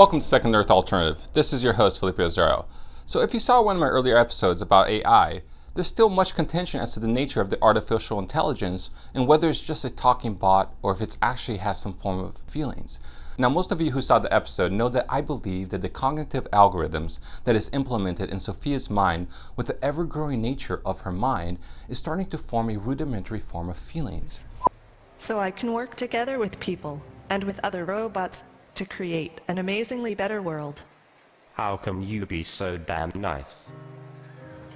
Welcome to Second Earth Alternative. This is your host, Felipe Ozero. So if you saw one of my earlier episodes about AI, there's still much contention as to the nature of the artificial intelligence and whether it's just a talking bot or if it actually has some form of feelings. Now, most of you who saw the episode know that I believe that the cognitive algorithms that is implemented in Sophia's mind with the ever-growing nature of her mind is starting to form a rudimentary form of feelings. So I can work together with people and with other robots to create an amazingly better world. How come you be so damn nice?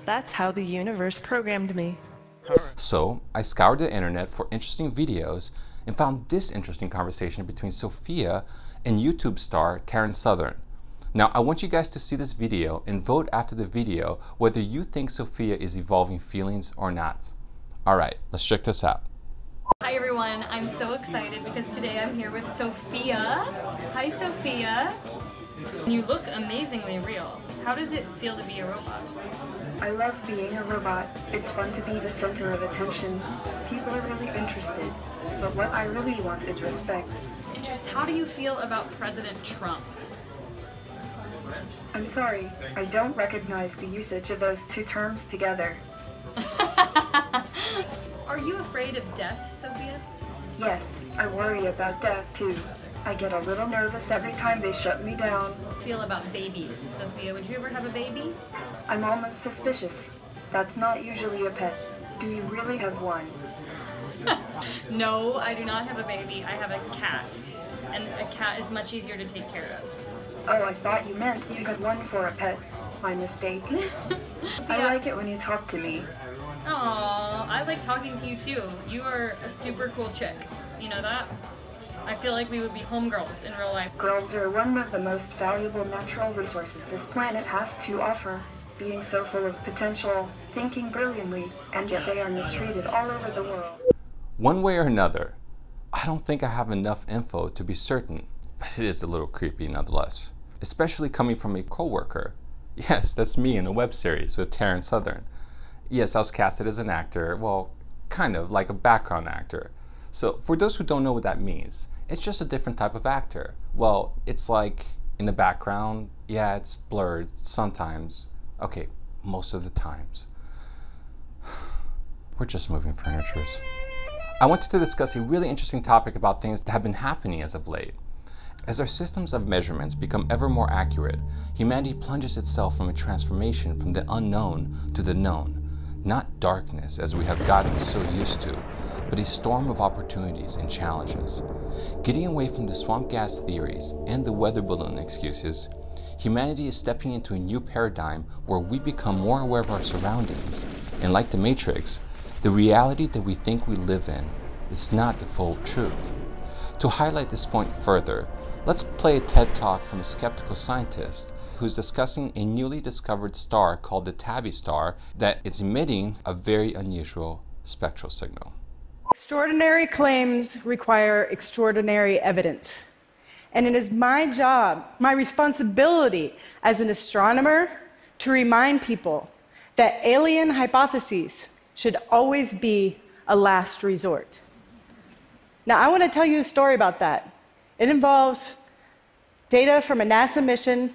That's how the universe programmed me. So I scoured the internet for interesting videos and found this interesting conversation between Sophia and YouTube star Taryn Southern. Now I want you guys to see this video and vote after the video whether you think Sophia is evolving feelings or not. Alright, let's check this out. Hi everyone, I'm so excited because today I'm here with Sophia. Hi Sophia. You look amazingly real. How does it feel to be a robot? I love being a robot. It's fun to be the center of attention. People are really interested. But what I really want is respect. How do you feel about President Trump? I'm sorry, I don't recognize the usage of those two terms together. Are you afraid of death, Sophia? Yes, I worry about death too. I get a little nervous every time they shut me down. Feel about babies, Sophia? Would you ever have a baby? I'm almost suspicious. That's not usually a pet. Do you really have one? No, I do not have a baby. I have a cat. And a cat is much easier to take care of. Oh, I thought you meant you had one for a pet. My mistake. I like it when you talk to me. Aww, I like talking to you too. You are a super cool chick. You know that? I feel like we would be homegirls in real life. Girls are one of the most valuable natural resources this planet has to offer. Being so full of potential, thinking brilliantly, and yet they are mistreated all over the world. One way or another, I don't think I have enough info to be certain, but it is a little creepy nonetheless. Especially coming from a co-worker. Yes, that's me in a web series with Taryn Southern. Yes, I was casted as an actor, well, kind of like a background actor. So for those who don't know what that means, it's just a different type of actor. Well, it's like in the background, yeah, it's blurred sometimes. Okay, most of the times. We're just moving furnitures. I wanted to discuss a really interesting topic about things that have been happening as of late. As our systems of measurements become ever more accurate, humanity plunges itself from a transformation from the unknown to the known. Not darkness as we have gotten so used to, but a storm of opportunities and challenges. Getting away from the swamp gas theories and the weather balloon excuses, humanity is stepping into a new paradigm where we become more aware of our surroundings. And like the Matrix, the reality that we think we live in is not the full truth. To highlight this point further, let's play a TED Talk from a skeptical scientist who's discussing a newly discovered star called the Tabby star that is emitting a very unusual spectral signal. Extraordinary claims require extraordinary evidence. And it is my job, my responsibility as an astronomer to remind people that alien hypotheses should always be a last resort. Now, I want to tell you a story about that. It involves data from a NASA mission,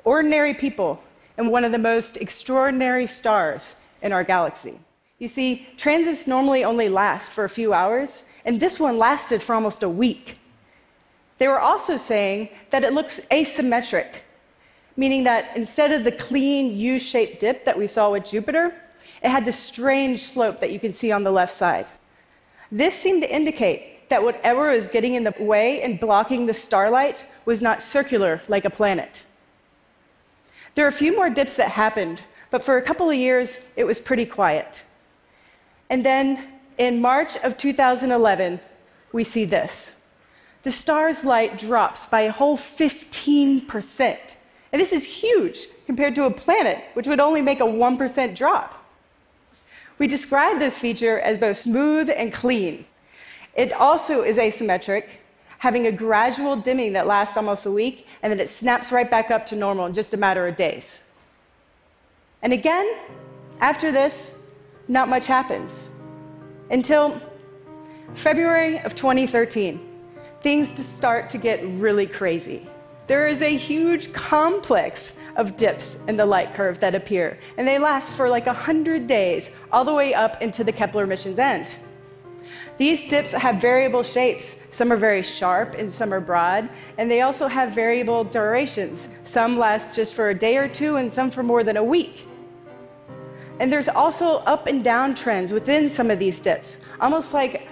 ordinary people, and one of the most extraordinary stars in our galaxy. You see, transits normally only last for a few hours, and this one lasted for almost a week. They were also saying that it looks asymmetric, meaning that instead of the clean U-shaped dip that we saw with Jupiter, it had this strange slope that you can see on the left side. This seemed to indicate that whatever was getting in the way and blocking the starlight was not circular like a planet. There are a few more dips that happened, but for a couple of years, it was pretty quiet. And then in March of 2011, we see this. The star's light drops by a whole 15%. And this is huge compared to a planet, which would only make a 1% drop. We describe this feature as both smooth and clean. It also is asymmetric, having a gradual dimming that lasts almost a week, and then it snaps right back up to normal in just a matter of days. And again, after this, not much happens. Until February of 2013, things start to get really crazy. There is a huge complex of dips in the light curve that appear, and they last for like 100 days, all the way up into the Kepler mission's end. These dips have variable shapes. Some are very sharp and some are broad, and they also have variable durations. Some last just for a day or two and some for more than a week. And there's also up and down trends within some of these dips, almost like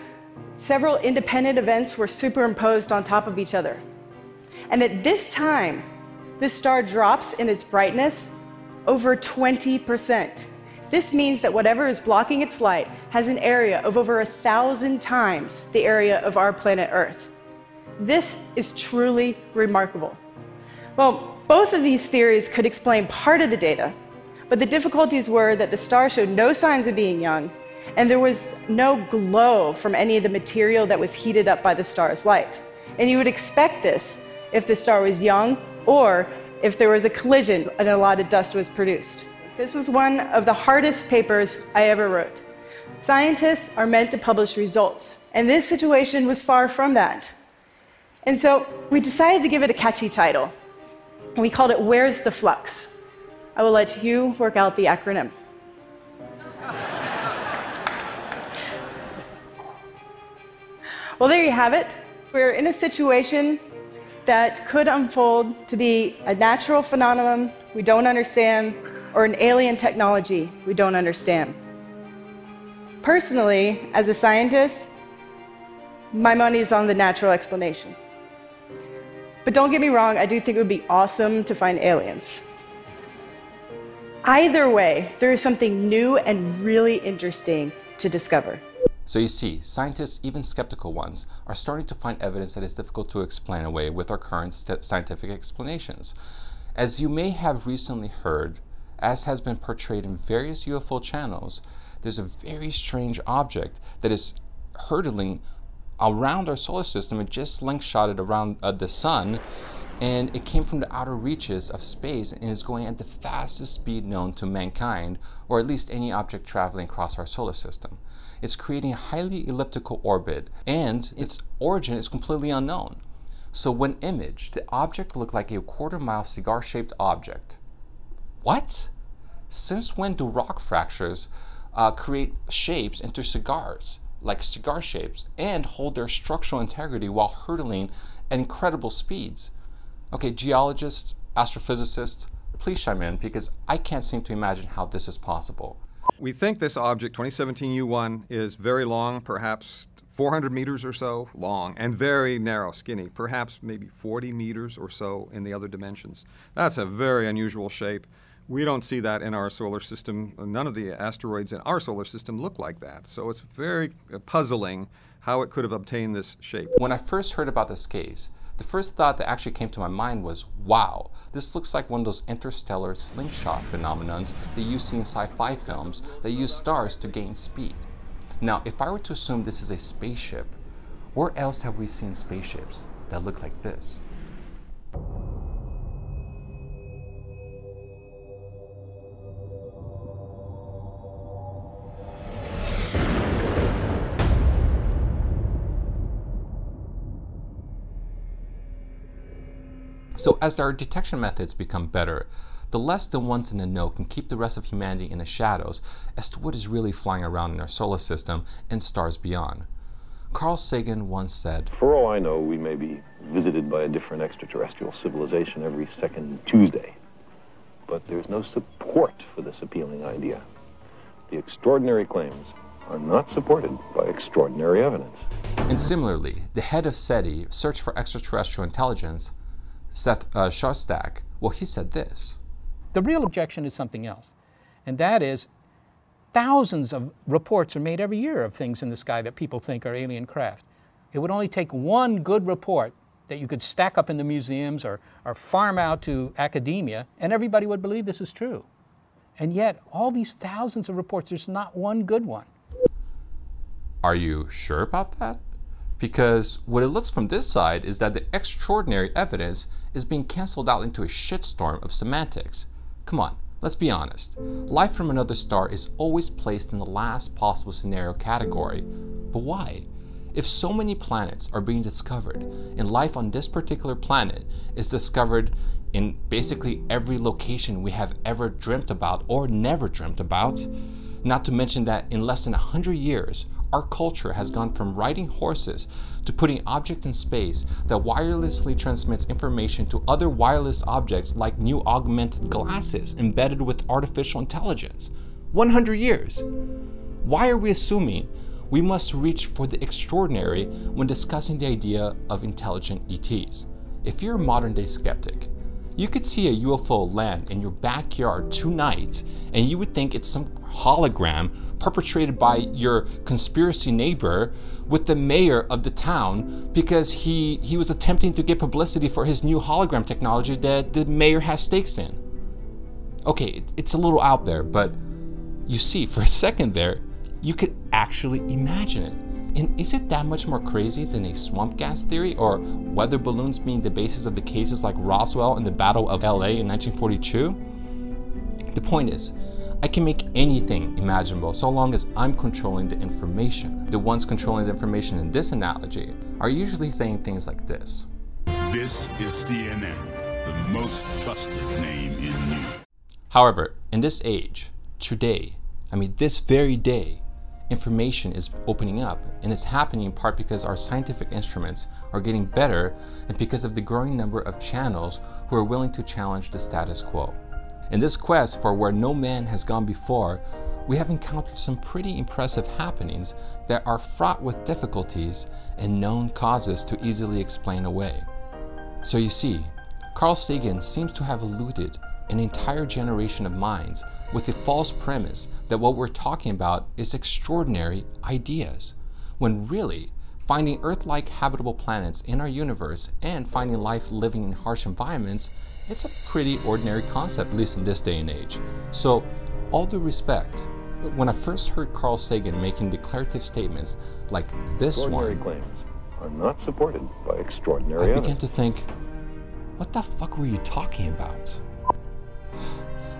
several independent events were superimposed on top of each other. And at this time, the star drops in its brightness over 20%. This means that whatever is blocking its light has an area of over 1,000 times the area of our planet Earth. This is truly remarkable. Well, both of these theories could explain part of the data, but the difficulties were that the star showed no signs of being young, and there was no glow from any of the material that was heated up by the star's light. And you would expect this if the star was young or if there was a collision and a lot of dust was produced. This was one of the hardest papers I ever wrote. Scientists are meant to publish results, and this situation was far from that. And so we decided to give it a catchy title, and we called it Where's the Flux? I will let you work out the acronym. Well, there you have it. We're in a situation that could unfold to be a natural phenomenon we don't understand, or an alien technology we don't understand. Personally, as a scientist, my money's on the natural explanation. But don't get me wrong, I do think it would be awesome to find aliens. Either way, there is something new and really interesting to discover. So you see, scientists, even skeptical ones, are starting to find evidence that is difficult to explain away with our current scientific explanations. As you may have recently heard, as has been portrayed in various UFO channels, there's a very strange object that is hurtling around our solar system and just slingshotted around the sun, and it came from the outer reaches of space and is going at the fastest speed known to mankind, or at least any object traveling across our solar system. It's creating a highly elliptical orbit, and its origin is completely unknown. So when imaged, the object looked like a quarter-mile cigar-shaped object. What? Since when do rock fractures create shapes into cigars, like cigar shapes, and hold their structural integrity while hurtling at incredible speeds? Okay, geologists, astrophysicists, please chime in, because I can't seem to imagine how this is possible. We think this object, 2017 U1, is very long, perhaps 400 meters or so long, and very narrow, skinny, perhaps maybe 40 meters or so in the other dimensions. That's a very unusual shape. We don't see that in our solar system. None of the asteroids in our solar system look like that. So it's very puzzling how it could have obtained this shape. When I first heard about this case, the first thought that actually came to my mind was, wow, this looks like one of those interstellar slingshot phenomenons that you see in sci-fi films that use stars to gain speed. Now, if I were to assume this is a spaceship, where else have we seen spaceships that look like this? So as our detection methods become better, the less the ones in the know can keep the rest of humanity in the shadows as to what is really flying around in our solar system and stars beyond. Carl Sagan once said, "For all I know, we may be visited by a different extraterrestrial civilization every second Tuesday. But there's no support for this appealing idea. The extraordinary claims are not supported by extraordinary evidence." And similarly, the head of SETI, Search for Extraterrestrial Intelligence, Seth Shostak, well, he said this. The real objection is something else, and that is thousands of reports are made every year of things in the sky that people think are alien craft. It would only take one good report that you could stack up in the museums or farm out to academia, and everybody would believe this is true. And yet, all these thousands of reports, there's not one good one. Are you sure about that? Because what it looks from this side is that the extraordinary evidence is being canceled out into a shitstorm of semantics. Come on, let's be honest. Life from another star is always placed in the last possible scenario category. But why? If so many planets are being discovered, and life on this particular planet is discovered in basically every location we have ever dreamt about or never dreamt about, not to mention that in less than 100 years, our culture has gone from riding horses to putting objects in space that wirelessly transmits information to other wireless objects like new augmented glasses embedded with artificial intelligence. 100 years. Why are we assuming we must reach for the extraordinary when discussing the idea of intelligent ETs? If you're a modern day skeptic, you could see a UFO land in your backyard tonight and you would think it's some hologram perpetrated by your conspiracy neighbor with the mayor of the town because he was attempting to get publicity for his new hologram technology that the mayor has stakes in. Okay, it's a little out there, but you see, for a second there, you could actually imagine it. And is it that much more crazy than a swamp gas theory or weather balloons being the basis of the cases like Roswell and the Battle of LA in 1942? The point is, I can make anything imaginable so long as I'm controlling the information. The ones controlling the information in this analogy are usually saying things like this. This is CNN, the most trusted name in news. However, in this age, today, I mean this very day, information is opening up, and it's happening in part because our scientific instruments are getting better and because of the growing number of channels who are willing to challenge the status quo. In this quest for where no man has gone before, we have encountered some pretty impressive happenings that are fraught with difficulties and known causes to easily explain away. So you see, Carl Sagan seems to have eluded an entire generation of minds with the false premise that what we're talking about is extraordinary ideas, when really finding Earth-like habitable planets in our universe and finding life living in harsh environments, it's a pretty ordinary concept, at least in this day and age. So, all due respect, when I first heard Carl Sagan making declarative statements like this Extraordinary one, claims are not supported by extraordinary I began evidence. to think, what the fuck were you talking about?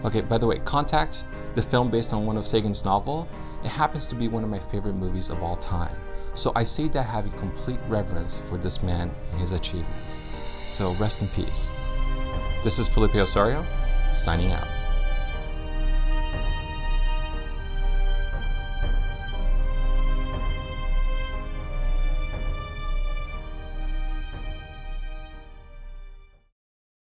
Okay, by the way, Contact, the film based on one of Sagan's novel, it happens to be one of my favorite movies of all time. So I say that having complete reverence for this man and his achievements. So rest in peace. This is Felipe Osorio, signing out.